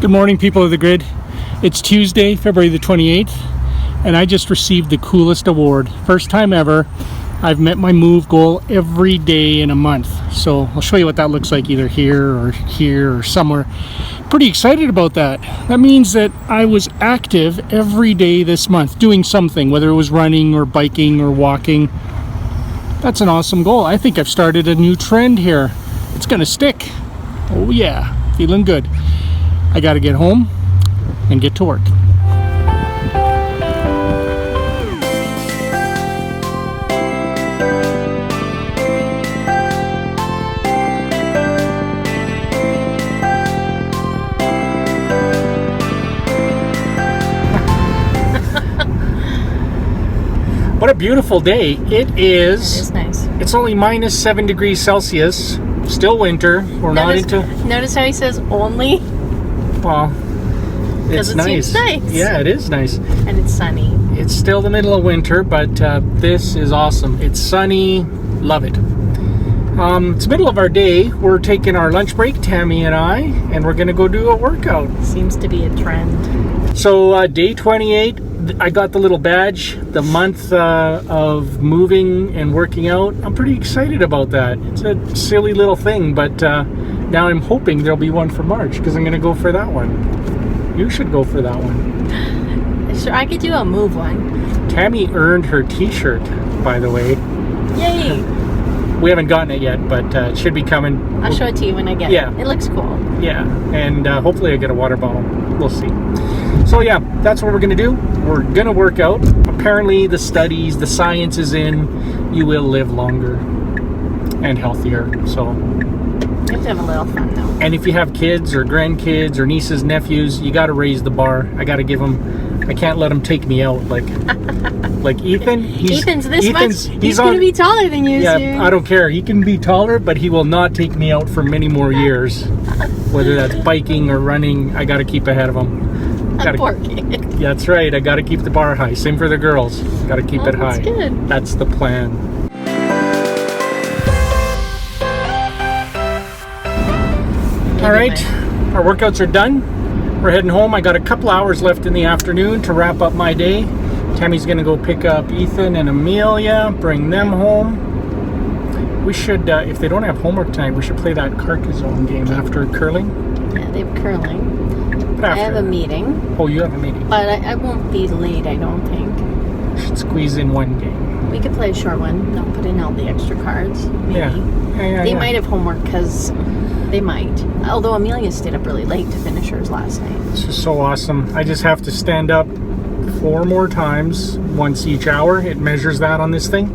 Good morning, people of the grid. It's Tuesday, February the 28th, and I just received the coolest award. First time ever, I've met my move goal every day in a month. So I'll show you what that looks like either here or somewhere. Pretty excited about that. That means that I was active every day this month, doing something, whether it was running or biking or walking. That's an awesome goal. I think I've started a new trend here. It's gonna stick. Oh yeah, feeling good. I gotta get home and get to work. What a beautiful day. It is. It is nice. It's only minus 7 degrees Celsius. Still winter. Notice how he says only? Well, it's nice. Seems nice. Yeah, it is nice. And it's sunny. It's still the middle of winter, but this is awesome. It's sunny. Love it. It's the middle of our day. We're taking our lunch break, Tammy and I, and we're going to go do a workout. Seems to be a trend. So day 28, I got the little badge, the month of moving and working out. I'm pretty excited about that. It's a silly little thing, but now I'm hoping there'll be one for March because I'm going to go for that one. You should go for that one. Sure, I could do a move one. Tammy earned her t-shirt, by the way. Yay! We haven't gotten it yet, but it should be coming. I'll show it to you when I get it. It looks cool. Yeah, and hopefully I get a water bottle. We'll see. So yeah, that's what we're going to do. We're going to work out. Apparently the studies, the science is in, you will live longer and healthier. So you have to have a little fun though. And if you have kids or grandkids or nieces, nephews, you got to raise the bar. I got to give them, I can't let them take me out like Ethan. Ethan's this much. He's going to be taller than you soon. I don't care. He can be taller, but he will not take me out for many more years. Whether that's biking or running, I got to keep ahead of him. Poor kid. That's right. I got to keep the bar high. Same for the girls. Got to keep it high. That's good. That's the plan. All right. Our workouts are done. We're heading home. I got a couple hours left in the afternoon to wrap up my day. Tammy's going to go pick up Ethan and Amelia, bring them home. We should, if they don't have homework tonight, we should play that Carcassonne game after curling. Yeah, they have curling. I have a meeting. Oh, you have a meeting. But I won't be late, I don't think. Should squeeze in one game. We could play a short one. Don't put in all the extra cards. Maybe. Yeah. They might have homework because they might. Although Amelia stayed up really late to finish hers last night. This is so awesome. I just have to stand up 4 more times, once each hour. It measures that on this thing.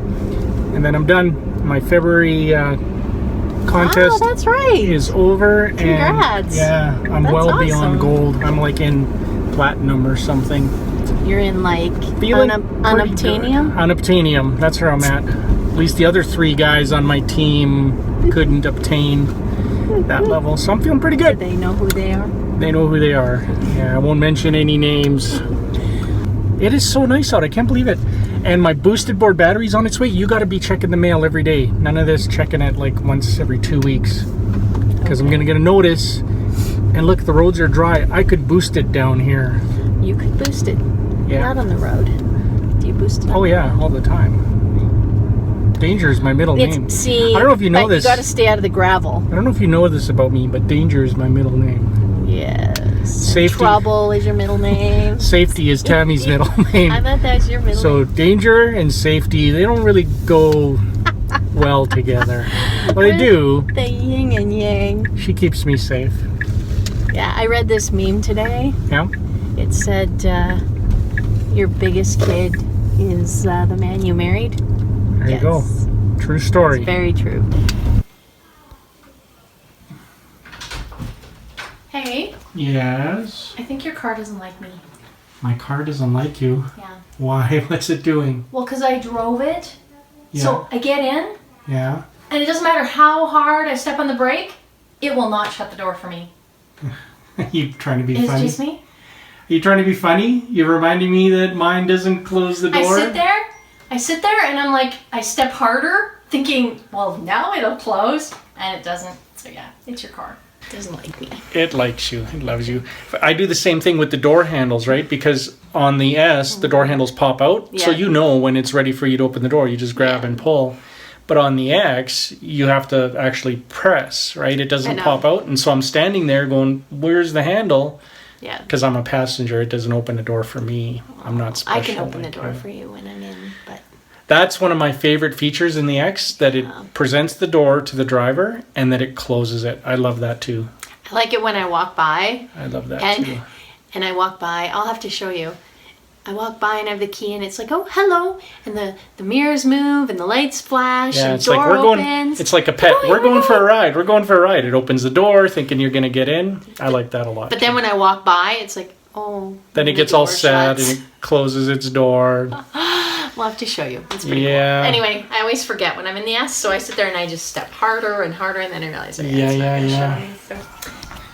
And then I'm done. My February contest that's right. is over. Congrats. And I'm that's well awesome. beyond gold. I'm like in platinum or something. You're in like unobtainium? Unobtainium. That's where I'm at. At least the other 3 guys on my team couldn't obtain that level. So I'm feeling pretty good. Do they know who they are? They know who they are. Yeah, I won't mention any names. It is so nice out. I can't believe it. And my boosted board battery's on its way. You got to be checking the mail every day. None of this checking it like once every 2 weeks. Because I'm going to get a notice. And look, the roads are dry. I could boost it down here. You could boost it. Yeah. Not on the road. Do you boost it? Oh yeah, all the time. Danger is my middle name. See, I don't know if you know this. You got to stay out of the gravel. I don't know if you know this about me, but Danger is my middle name. Yes. Safety. Trouble is your middle name. Safety is Tammy's middle name. I thought that was your middle name. So Danger and Safety, they don't really go well together. Well, they do. The yin and yang. She keeps me safe. Yeah, I read this meme today. Yeah? It said, your biggest kid is the man you married. There you go. True story. It's very true. Hey. Yes? I think your car doesn't like me. My car doesn't like you? Yeah. Why? What's it doing? Well, because I drove it. Yeah. So I get in. Yeah? And it doesn't matter how hard I step on the brake, it will not shut the door for me. You trying to be It's funny? just me. Are you trying to be funny? You're reminding me that mine doesn't close the door? I sit there and I'm like, I step harder thinking, well, now it'll close. And it doesn't. So yeah, it's your car. doesn't like me. It likes you. It loves you. I do the same thing with the door handles, right? Because on the S, the door handles pop out. Yeah. So you know when it's ready for you to open the door. You just grab and pull. But on the X, you have to actually press, right? It doesn't pop out. And so I'm standing there going, where's the handle? Yeah. Because I'm a passenger. It doesn't open the door for me. I'm not special. I can open the door for you when I'm in, but... That's one of my favorite features in the X, that it presents the door to the driver and that it closes it. I love that too. I like it when I walk by. I love that too. And I walk by, I'll have to show you. I walk by and I have the key and it's like, oh, hello. And the mirrors move and the lights flash and the door opens. It's like a pet. We're going for a ride. We're going for a ride. It opens the door thinking you're going to get in. I like that a lot. But then when I walk by, it's like, oh. Then it gets all sad and it closes its door. We'll have to show you. It's pretty cool. Anyway, I always forget when I'm in the S, so I sit there and I just step harder and harder, and then I realize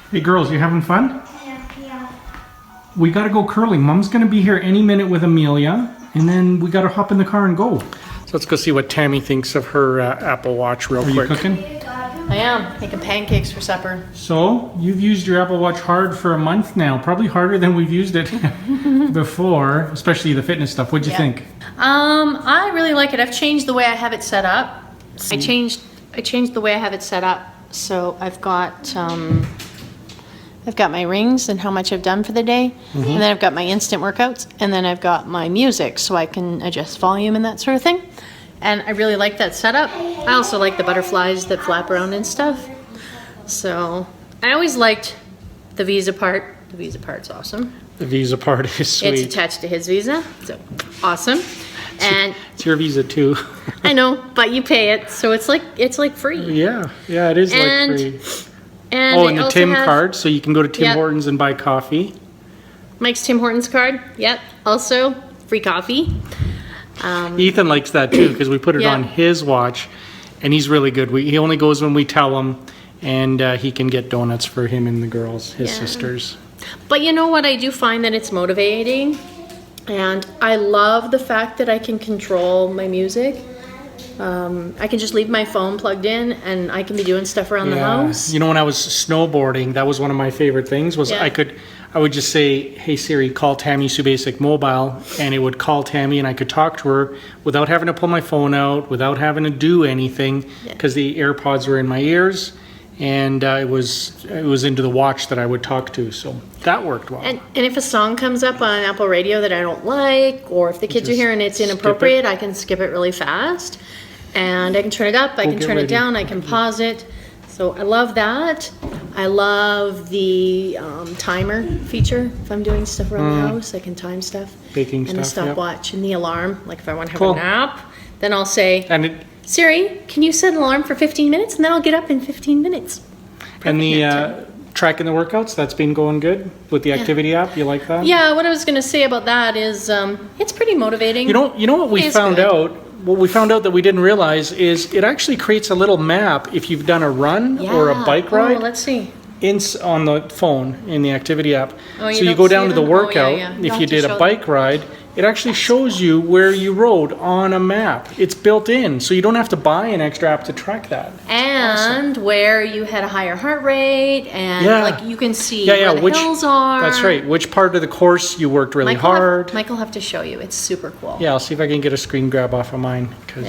Hey girls, you having fun? Yeah. We gotta go curling. Mom's gonna be here any minute with Amelia, and then we gotta hop in the car and go. So let's go see what Tammy thinks of her Apple Watch real quick. Are you cooking? I am making pancakes for supper. So you've used your Apple Watch hard for a month now, probably harder than we've used it before, especially the fitness stuff. What'd you think? I really like it. I've changed the way I have it set up. I changed the way I have it set up. So I've got my rings and how much I've done for the day, and then I've got my instant workouts, and then I've got my music so I can adjust volume and that sort of thing. And I really like that setup. I also like the butterflies that flap around and stuff. So I always liked the Visa part. The Visa part's awesome. The Visa part is sweet. It's attached to his Visa, so awesome. And it's your Visa too. I know, but you pay it, so it's like free. Yeah, it is like free. And the Tim card, so you can go to Tim Hortons and buy coffee. Mike's Tim Hortons card, also free coffee. Ethan likes that too because we put it on his watch, and he's really good. He only goes when we tell him, and he can get donuts for him and the girls, his sisters. But you know what? I do find that it's motivating, and I love the fact that I can control my music. I can just leave my phone plugged in, and I can be doing stuff around the house. You know, when I was snowboarding, that was one of my favorite things. I would just say, "Hey Siri, call Tammy Subasic Mobile," and it would call Tammy, and I could talk to her without having to pull my phone out, without having to do anything, because the AirPods were in my ears, and it was into the watch that I would talk to. So that worked well. And if a song comes up on Apple Radio that I don't like, or if the kids are here and it's inappropriate, I can skip it really fast. And I can turn it up, I can turn it down, I can pause it. So I love that. I love the timer feature. If I'm doing stuff around the house, I can time stuff. Baking and stuff, the stopwatch and the alarm. Like if I want to have a nap, then I'll say, and Siri, can you set an alarm for 15 minutes? And then I'll get up in 15 minutes. And the tracking the workouts, that's been going good with the activity app. You like that? Yeah, what I was going to say about that is it's pretty motivating. You know what we found out? What we found out that we didn't realize is it actually creates a little map if you've done a run or a bike ride. Oh, let's see. On the phone in the activity app. Oh, so you go down to the workout. If you did a bike ride, it actually shows you where you rode on a map. It's built in, so you don't have to buy an extra app to track that. And where you had a higher heart rate, and like you can see where the hills are. That's right. Which part of the course you worked really hard. Michael will have to show you. It's super cool. Yeah, I'll see if I can get a screen grab off of mine. Do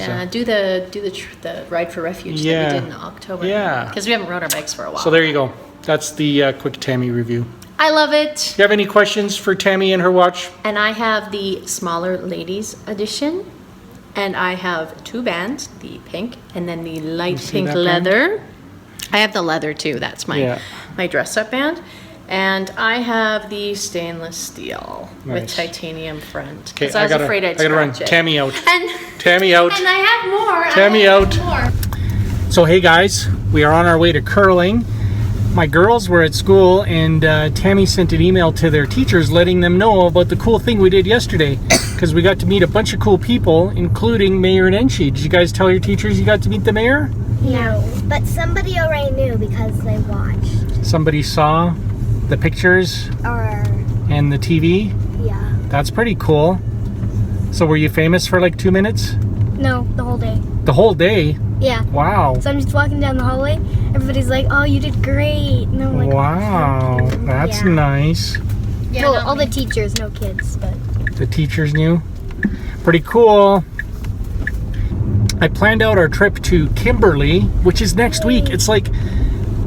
the ride for refuge that we did in October. Yeah. Because we haven't rode our bikes for a while. So there you go. That's the quick Tammy review. I love it. Do you have any questions for Tammy and her watch? And I have the smaller ladies edition. And I have two bands, the pink and then the light pink leather. Band? I have the leather too. That's my dress up band. And I have the stainless steel with titanium front. Because I was afraid I'd scratch it. Tammy out. Tammy out. And I have more. Tammy out. So hey guys, we are on our way to curling. My girls were at school, and Tammy sent an email to their teachers letting them know about the cool thing we did yesterday, because we got to meet a bunch of cool people, including Mayor Nenshi. Did you guys tell your teachers you got to meet the mayor? No, but somebody already knew because they watched. Somebody saw the pictures and the TV? Yeah. That's pretty cool. So were you famous for like 2 minutes? No, the whole day. The whole day? Yeah. Wow. So I'm just walking down the hallway, everybody's like, "Oh, you did great." And I'm like, wow, that's nice. Yeah, well, all the teachers, no kids, but the teachers knew. Pretty cool. I planned out our trip to Kimberly, which is next week. It's like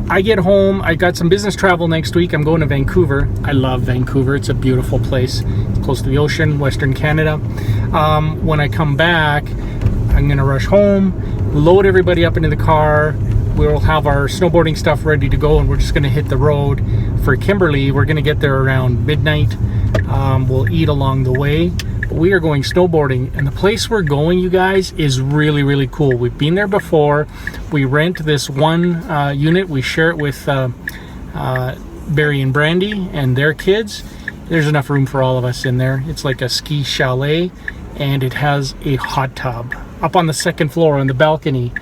I get home, I got some business travel next week. I'm going to Vancouver. I love Vancouver. It's a beautiful place. It's close to the ocean, Western Canada. When I come back, I'm gonna rush home, load everybody up into the car. We'll have our snowboarding stuff ready to go, and we're just gonna hit the road for Kimberly. We're gonna get there around midnight. We'll eat along the way. But we are going snowboarding, and the place we're going, you guys, is really, really cool. We've been there before. We rent this one unit. We share it with Barry and Brandy and their kids. There's enough room for all of us in there. It's like a ski chalet, and it has a hot tub up on the second floor on the balcony.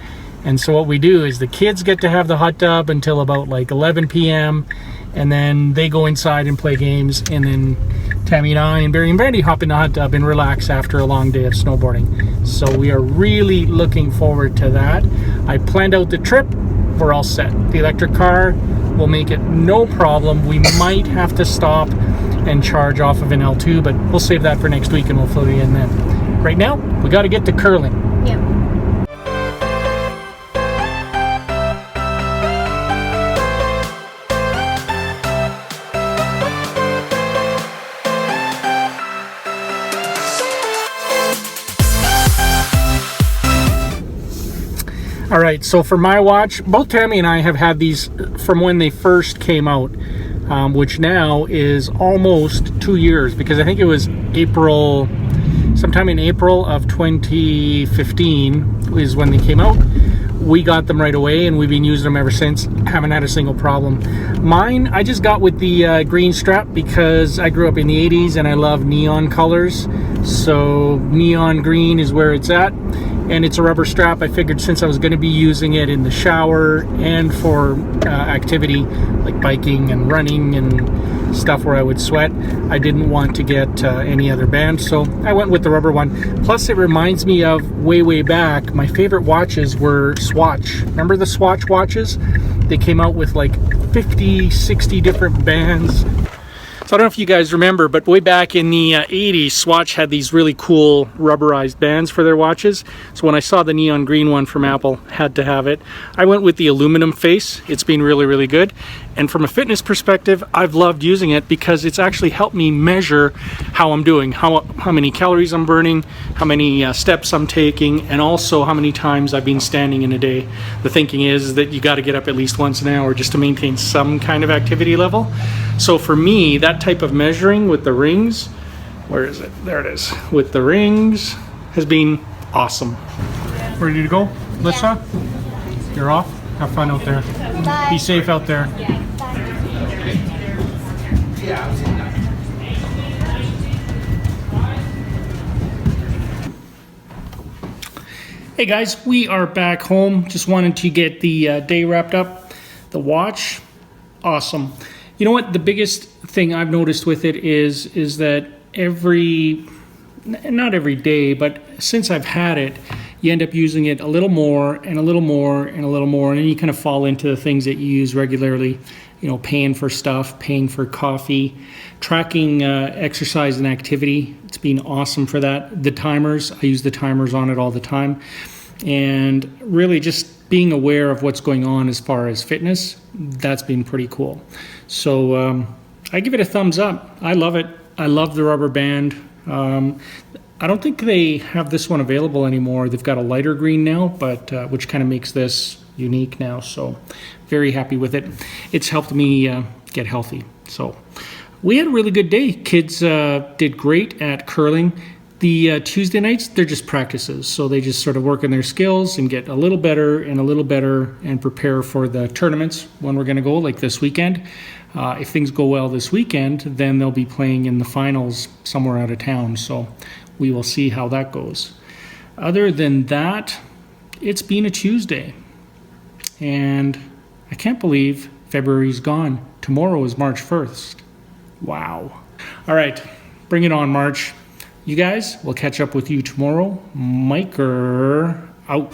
And so what we do is the kids get to have the hot tub until about like 11 p.m. and then they go inside and play games, and then Tammy and I and Barry and Brandy hop in the hot tub and relax after a long day of snowboarding. So we are really looking forward to that. I planned out the trip. We're all set. The electric car will make it no problem. We might have to stop and charge off of an L2, but we'll save that for next week and we'll fill you in then. Right now, we got to get to curling. yeah. All right, so for my watch, both Tammy and I have had these from when they first came out, which now is almost 2 years, because I think it was sometime in April of 2015 is when they came out. We got them right away, and we've been using them ever since. Haven't had a single problem. Mine, I just got with the green strap because I grew up in the 80s and I love neon colors. So neon green is where it's at. And it's a rubber strap. I figured since I was going to be using it in the shower and for activity like biking and running and stuff where I would sweat, I didn't want to get any other band, so I went with the rubber one. Plus it reminds me of way back, my favorite watches were Swatch. Remember the Swatch watches? They came out with like 50, 60 different bands. So I don't know if you guys remember, but way back in the 80s, Swatch had these really cool rubberized bands for their watches. So when I saw the neon green one from Apple, had to have it. I went with the aluminum face. It's been really good. And from a fitness perspective, I've loved using it because it's actually helped me measure how I'm doing, how many calories I'm burning, how many steps I'm taking, and also how many times I've been standing in a day. The thinking is that you got to get up at least once an hour just to maintain some kind of activity level. So for me, that type of measuring with the rings, where is it? There it is. With the rings has been awesome. Ready to go, Lissa? You're off? Have fun out there. Bye. Be safe out there. Hey guys, we are back home. Just wanted to get the day wrapped up. The watch, awesome. You know what? The biggest thing I've noticed with it is that not every day, but since I've had it, you end up using it a little more and a little more and a little more, and then you kind of fall into the things that you use regularly. You know, paying for stuff, paying for coffee, tracking exercise and activity. It's been awesome for that. The timers, I use the timers on it all the time. And really just being aware of what's going on as far as fitness, that's been pretty cool. So I give it a thumbs up. I love it. I love the rubber band. I don't think they have this one available anymore. They've got a lighter green now, but which kind of makes this unique now. So very happy with it. It's helped me get healthy. So we had a really good day. Kids did great at curling. The Tuesday nights, they're just practices. So they just sort of work on their skills and get a little better and prepare for the tournaments when we're going to go, like this weekend. If things go well this weekend, then they'll be playing in the finals somewhere out of town. So we will see how that goes. Other than that, it's been a Tuesday. And I can't believe February's gone. Tomorrow is March 1st. Wow. All right, bring it on, March. You guys, we'll catch up with you tomorrow. Miker out.